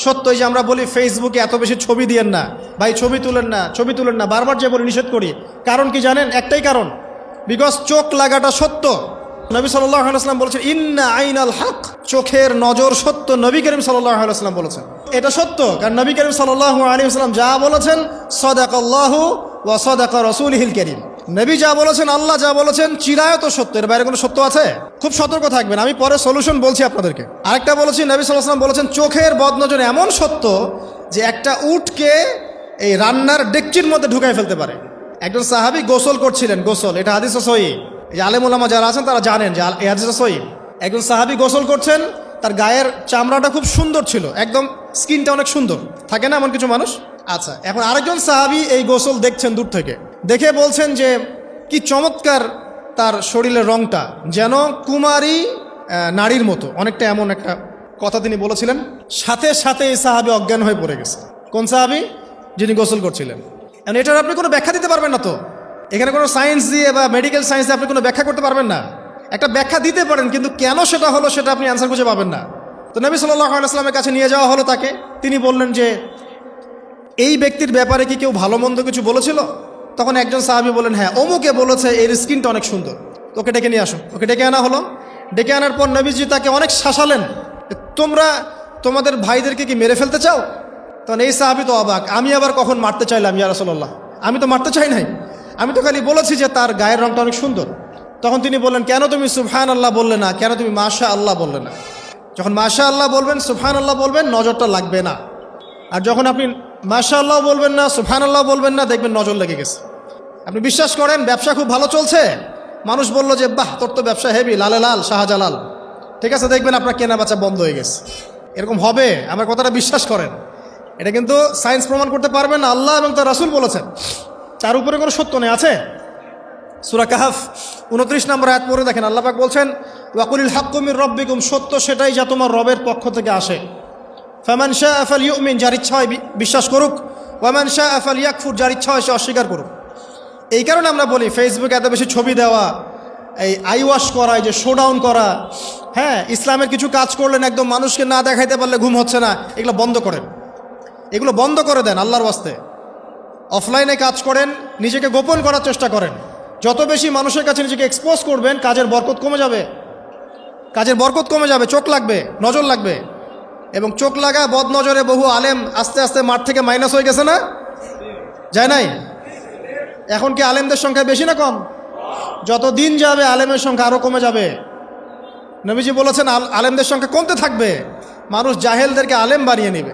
সত্য। এই যে আমরা বলি ফেসবুকে এত বেশি ছবি দিয়েন না ভাই, ছবি তুলেন না, ছবি তুলেন না, বারবার যে বলি নিষেধ করি, কারণ কি জানেন? একটাই কারণ, বিকজ চোখ লাগাটা সত্য। নবী সাল্লাল্লাহু আলাইহি ওয়াসাল্লাম বলেছেন ইন্না আইনাল হক, চোখের নজর সত্য। নবী করিম সাল্লাল্লাহু আলাইহি ওয়াসাল্লাম বলেছেন এটা সত্য, কারণ নবী করিম সাল্লাল্লাহু আলাইহি ওয়াসাল্লাম যা বলেছেন সাদাকাল্লাহু ওয়া সাদাকা রাসূলুহুল কারীম, নবী যা বলেছেন, আল্লাহ যা বলেছেন চিরায়ত সত্য, এর বাইরে কোনো সত্য আছে? খুব সতর্ক থাকবেন, আমি পরে সলিউশন বলছি আপনাদেরকে। আরেকটা বলেছি, নবী সাল্লাল্লাহু আলাইহি ওয়াসাল্লাম বলেছেন চোখের বদনজর এমন সত্য যে একটা উটকে এই রান্নার ডেকচির মধ্যে ঢুকাই ফেলতে পারে। একজন সাহাবী গোসল করছিলেন, গোসল, এটা হাদিসে সহিহ, এই আলেম ওলামা যারা আছেন তারা জানেন যে এই হাদিসে সহিহ। একজন সাহাবী গোসল করছেন, তার গায়ের চামড়াটা খুব সুন্দর ছিল, একদম স্কিনটা অনেক সুন্দর, থাকে না এমন কিছু মানুষ? আচ্ছা, এখন আরেকজন সাহাবী এই গোসল দেখছেন দূর থেকে, দেখে বলছেন যে কি চমৎকার তার শরীরের রংটা, যেন কুমারী নারীর মতো, অনেকটা এমন একটা কথা তিনি বলেছিলেন। সাথে সাথে এই সাহাবী অজ্ঞান হয়ে পড়ে গেছে। কোন সাহাবী? যিনি গোসল করছিলেন। এখন এটার আপনি কোনো ব্যাখ্যা দিতে পারবেন না, তো এখানে কোনো সায়েন্স দিয়ে বা মেডিকেল সায়েন্স দিয়ে আপনি কোনো ব্যাখ্যা করতে পারবেন না। একটা ব্যাখ্যা দিতে পারেন, কিন্তু কেন সেটা হলো সেটা আপনি অ্যান্সার খুঁজে পাবেন না। তো নবী সাল্লাল্লাহু আলাইহি ওয়াসাল্লামের কাছে নিয়ে যাওয়া হলো তাকে। তিনি বললেন যে এই ব্যক্তির ব্যাপারে কি কেউ ভালো মন্দ কিছু বলেছিল? তখন একজন সাহাবী বলেন, হ্যাঁ, অমুকে বলেছে এর স্কিনটা অনেক সুন্দর, ওকে ডেকে নিয়ে আসো। ওকে ডেকে আনা হলো। ডেকে আনার পর নবীজি তাকে অনেক শাসালেন, তোমরা তোমাদের ভাইদেরকে কি মেরে ফেলতে চাও? তখন এই সাহাবী তো অবাক, আমি আবার কখন মারতে চাইলাম ইয়া রাসূলুল্লাহ, আমি তো মারতে চাই নাই, আমি তো খালি বলেছি যে তার গায়ের রংটা অনেক সুন্দর। তখন তিনি বললেন, কেন তুমি সুবহানাল্লাহ বললে না, কেন তুমি মাশাআল্লাহ বললে না? যখন মাশাআল্লাহ বলবেন, সুবহানাল্লাহ বলবেন, নজরটা লাগবে না। আর যখন আপনি মাশাআল্লাহ বলবেন না, সুবহানাল্লাহ বলবেন না, দেখবেন নজর লেগে গেছে। আপনি বিশ্বাস করেন ব্যবসা খুব ভালো চলছে, মানুষ বলল যে বাহ তোর তো ব্যবসা হেভি, লালে লাল শাহজালাল, ঠিক আছে, দেখবেন আপনার কেনা বেচা বন্ধ হয়ে গেছে। এরকম হবে, আমার কথাটা বিশ্বাস করেন। এটা কিন্তু সায়েন্স প্রমাণ করতে পারবেন না, আল্লাহ এবং তার রাসূল বলেছেন, তার উপরে কোনো সত্য নেই। আছে সূরা কাহফ 29 নম্বর আয়াত পড়ে দেখেন, আল্লাহ পাক বলছেন ওয়াকুলিল হাক্কু মির রাব্বিকুম, সত্য সেটাই যা তোমার রবের পক্ষ থেকে আসে। ফামান শাআ ফালইউমিন, যার ইচ্ছা হয় বিশ্বাস করুক, ওয়ামান শাআ ফালইয়াকফুর, যার ইচ্ছা হয় সে অস্বীকার করুক। এই কারণে আমরা বলি ফেসবুকে এত বেশি ছবি দেওয়া, এই আই ওয়াশ করা, এই যে শোডাউন করা, হ্যাঁ, ইসলামের কিছু কাজ করলেন একদম মানুষকে না দেখাইতে পারলে ঘুম হচ্ছে না, এগুলো বন্ধ করেন, এগুলো বন্ধ করে দেন আল্লাহর ওয়াস্তে। অফলাইনে কাজ করেন, নিজেকে গোপন করার চেষ্টা করেন। যত বেশি মানুষের কাছে নিজেকে এক্সপোজ করবেন, কাজের বরকত কমে যাবে, কাজের বরকত কমে যাবে, চোখ লাগবে, নজর লাগবে। এবং চোখ লাগা বদ নজরে বহু আলেম আস্তে আস্তে মাঠ থেকে মাইনাস হয়ে গেছে না? যায় নাই? এখন কি আলেমদের সংখ্যা বেশি না কম? যত দিন যাবে আলেমের সংখ্যা আরও কমে যাবে। নবীজি বলেছেন আলেমদের সংখ্যা কমতে থাকবে, মানুষ জাহেলদেরকে আলেম বানিয়ে নেবে।